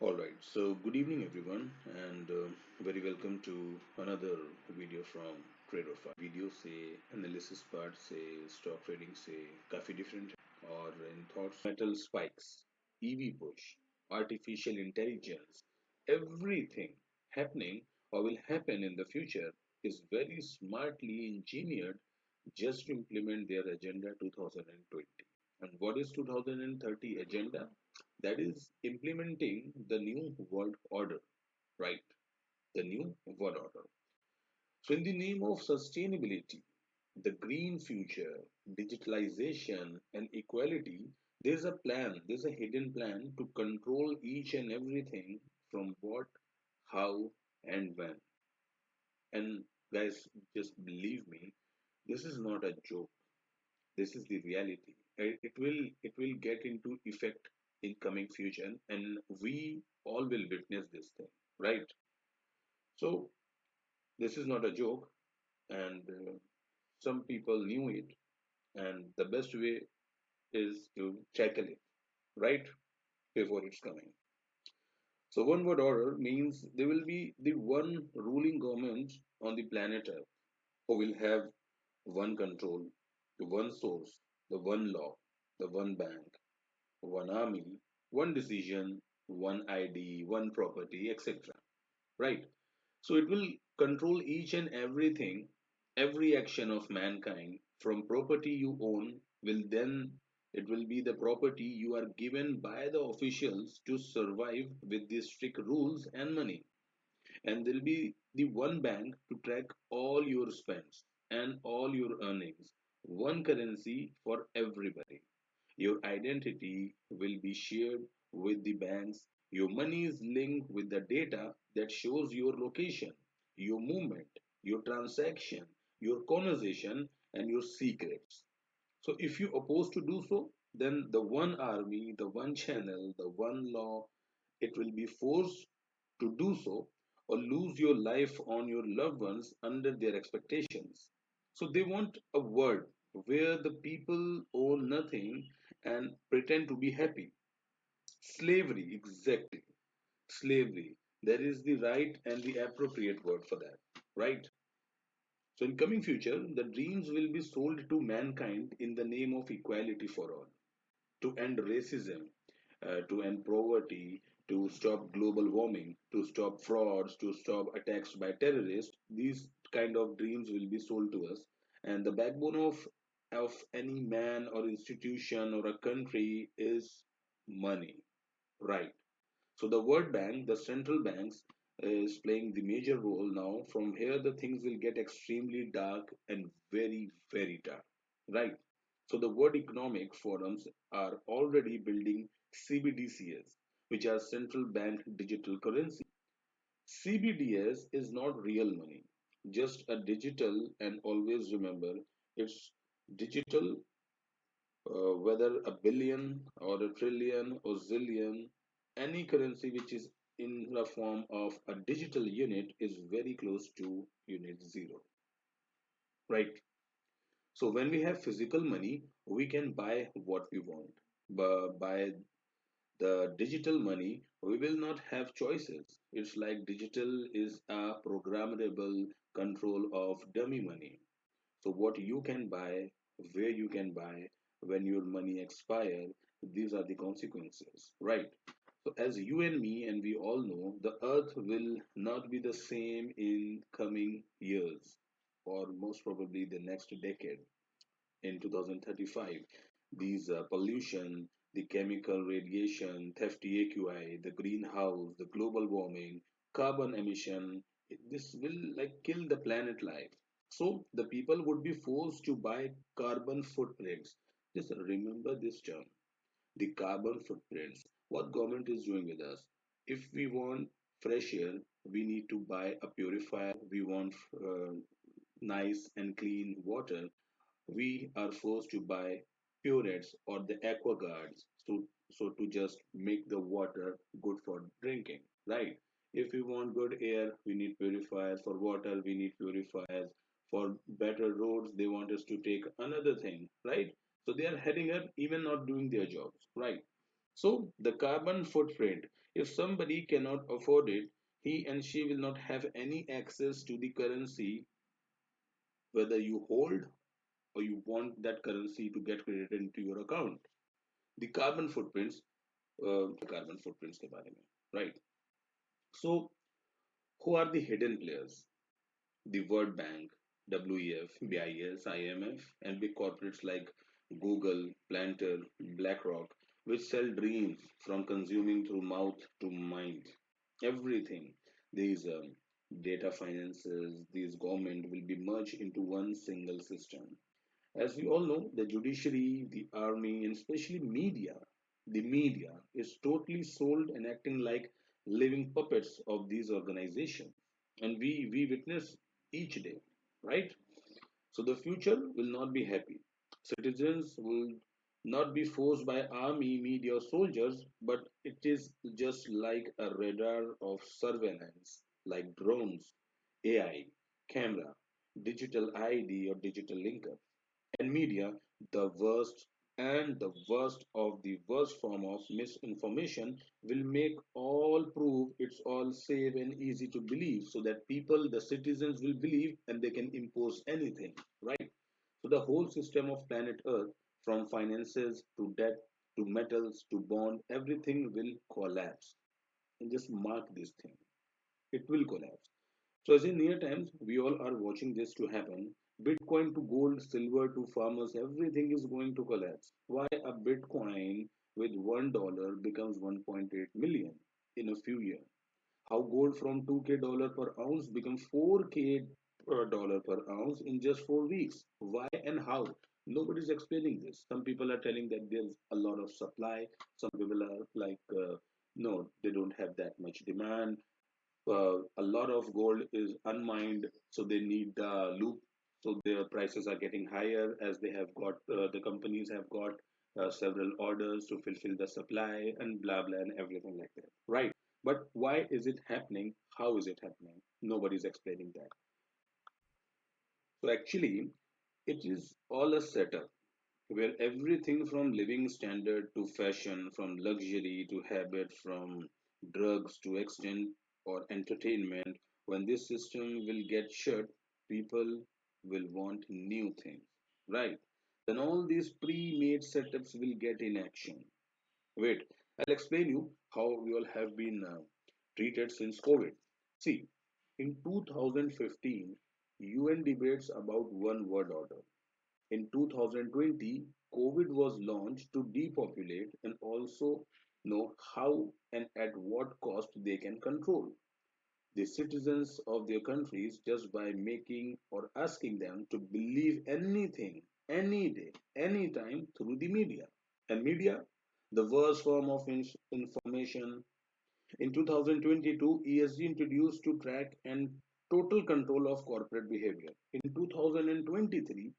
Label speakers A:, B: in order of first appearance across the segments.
A: All right, so good evening, everyone, and very welcome to another video from Tradofy. Video say analysis part, say stock trading, say काफी different or in thoughts, metal spikes, EV push, artificial intelligence, everything happening or will happen in the future is very smartly engineered just to implement their agenda 2020. And what is 2030 agenda? That is implementing the new world order, right? The new world order. So, in the name of sustainability, the green future, digitalization, and equality, there's a plan, there's a hidden plan to control each and everything from what, how, and when. And guys, just believe me, this is not a joke. This is the reality. It will get into effect in coming future, and we all will witness this thing, right? So this is not a joke, and some people knew it, and the best way is to tackle it, right, before it's coming. So one word order means there will be the one ruling government on the planet Earth who will have one control, the one source, the one law, the one bank, one army, one decision, one ID, one property, etc. Right? So it will control each and everything, every action of mankind from property you own will then it will be the property you are given by the officials to survive with the strict rules and money. And there will be the one bank to track all your spends and all your earnings. One currency for everybody. Your identity will be shared with the banks. Your money is linked with the data that shows your location, your movement, your transaction, your conversation, and your secrets. So if you oppose to do so, then the one army, the one channel, the one law, it will be forced to do so or lose your life on your loved ones under their expectations. So they want a world where the people own nothing and pretend to be happy. Slavery, exactly. Slavery. There is the right and the appropriate word for that, right? So in coming future, the dreams will be sold to mankind in the name of equality for all, to end racism, to end poverty, to stop global warming, to stop frauds, to stop attacks by terrorists. These kind of dreams will be sold to us, and the backbone of any man or institution or a country is money, right? So the World Bank, the central banks, is playing the major role now. From here, the things will get extremely dark and very, very dark, right? So the World Economic Forums are already building CBDCs, which are central bank digital currency. CBDS is not real money, just a digital, and always remember it's digital, whether a billion or a trillion or zillion, any currency which is in the form of a digital unit is very close to unit zero, right? So when we have physical money, we can buy what we want. But by the digital money, we will not have choices. It's like digital is a programmable control of dummy money. So what you can buy, where you can buy, when your money expire, these are the consequences, right? So as you and me and we all know, the earth will not be the same in coming years or most probably the next decade in 2035. These pollution, the chemical radiation, theft AQI, the greenhouse, the global warming, carbon emission, this will like kill the planet life. So the people would be forced to buy carbon footprints. Just remember this term, the carbon footprints. What government is doing with us? If we want fresh air, we need to buy a purifier. We want nice and clean water, we are forced to buy purettes or the aquaguards so to just make the water good for drinking, right? If we want good air, we need purifiers. For water, we need purifiers. For better roads, they want us to take another thing, right? So they are heading up, even not doing their jobs, right? So the carbon footprint, If somebody cannot afford it, he and she will not have any access to the currency, whether you hold or you want that currency to get credited into your account. The carbon footprints, carbon footprints के बारे में, right? So, who are the hidden players? The World Bank, WEF, BIS, IMF, and big corporates like Google, Planter, BlackRock, which sell dreams from consuming through mouth to mind. Everything. These data finances, these government will be merged into one single system. As we all know, the judiciary, the army, and especially media, the media is totally sold and acting like living puppets of these organizations. And we witness each day, right? So the future will not be happy. Citizens will not be forced by army, media, or soldiers, but it is just like a radar of surveillance, like drones, AI, camera, digital ID, or digital linkup. And media, the worst and the worst of the worst form of misinformation, will make all prove it's all safe and easy to believe, so that people, the citizens, will believe and they can impose anything, right? So the whole system of planet Earth, from finances to debt to metals to bond, everything will collapse. And just mark this thing, it will collapse. So, as in near times, we all are watching this to happen. Bitcoin to gold, silver to farmers, everything is going to collapse. Why a Bitcoin with $1 becomes 1.8 million in a few years? How gold from 2K dollar per ounce becomes 4K per dollar per ounce in just 4 weeks? Why and how? Nobody is explaining this. Some people are telling that there's a lot of supply. Some people are like, no, they don't have that much demand. A lot of gold is unmined, so they need the loop. So their prices are getting higher as they have got the companies have got several orders to fulfill the supply and blah blah and everything like that, right? But why is it happening? How is it happening? Nobody's explaining that. So actually, it is all a setup where everything from living standard to fashion, from luxury to habit, from drugs to extent or entertainment, when this system will get shut, people will want new things, right? Then all these pre-made setups will get in action. Wait, I'll explain you how we all have been treated since COVID. See, in 2015, UN debates about one world order. In 2020, COVID was launched to depopulate and also know how and at what cost they can control the citizens of their countries just by making or asking them to believe anything, any day, anytime through the media. And media, the worst form of information. In 2022, ESG introduced to track and total control of corporate behavior. In 2023,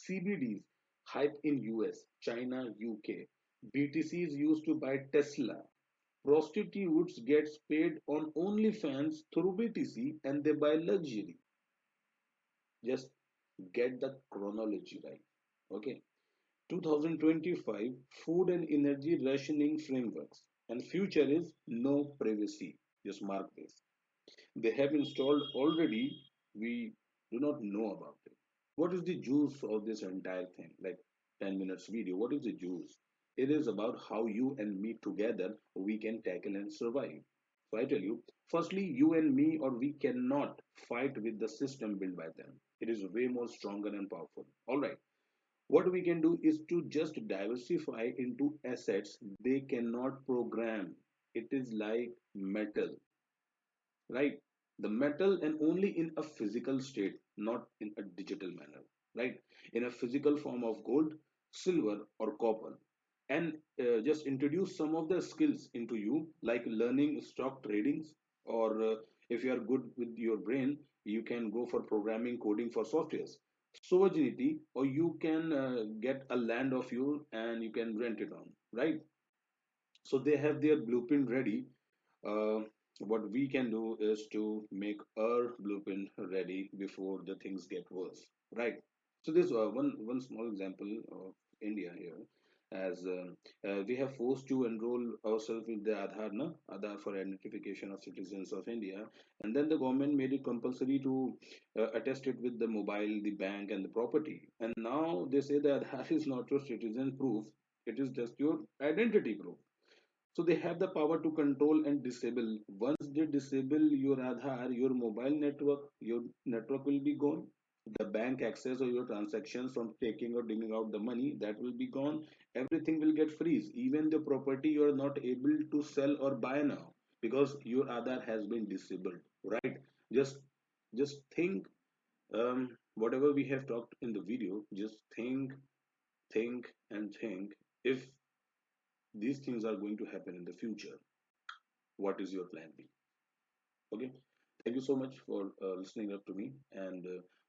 A: CBDs hype in US, China, UK. BTCs used to buy Tesla. Prostitutes gets paid on OnlyFans through BTC and they buy luxury. Just get the chronology right. Okay. 2025 food and energy rationing frameworks and future is no privacy. Just mark this. They have installed already. We do not know about it. What is the juice of this entire thing? Like 10 minutes video. What is the juice? It is about how you and me together we can tackle and survive. So I tell you, firstly, you and me or we cannot fight with the system built by them. It is way more stronger and powerful. All right. What we can do is to just diversify into assets they cannot program. It is like metal, right? The metal and only in a physical state, not in a digital manner, right? In a physical form of gold, silver, or copper. And just introduce some of the skills into you, like learning stock tradings, or if you are good with your brain, you can go for programming coding for softwares. Sovereignty, or you can get a land of you and you can rent it on, right? So they have their blueprint ready. Uh, what we can do is to make our blueprint ready before the things get worse, right? So this one small example of India here. as we have forced to enroll ourselves with the Aadhaar, na? Aadhaar for identification of citizens of India, and then the government made it compulsory to attest it with the mobile, the bank, and the property. And now they say that Aadhaar is not your citizen proof; it is just your identity proof. So they have the power to control and disable. Once they disable your Aadhaar, your mobile network, your network will be gone. The bank access or your transactions from taking or digging out the money, that will be gone. Everything will get freeze. Even the property you are not able to sell or buy now because your Aadhaar has been disabled. Right? Just just think whatever we have talked in the video, just think and think if these things are going to happen in the future, what is your plan B? Okay, thank you so much for listening up to me, and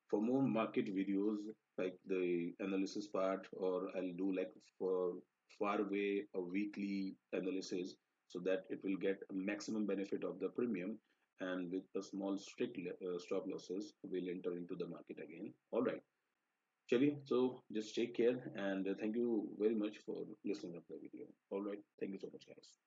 A: for more market videos like the analysis part, or I'll do like for far away a weekly analysis, so that it will get a maximum benefit of the premium, and with a small strict stop losses we'll enter into the market again. All right, Chali, so just take care, and thank you very much for listening up the video. All right, thank you so much, guys.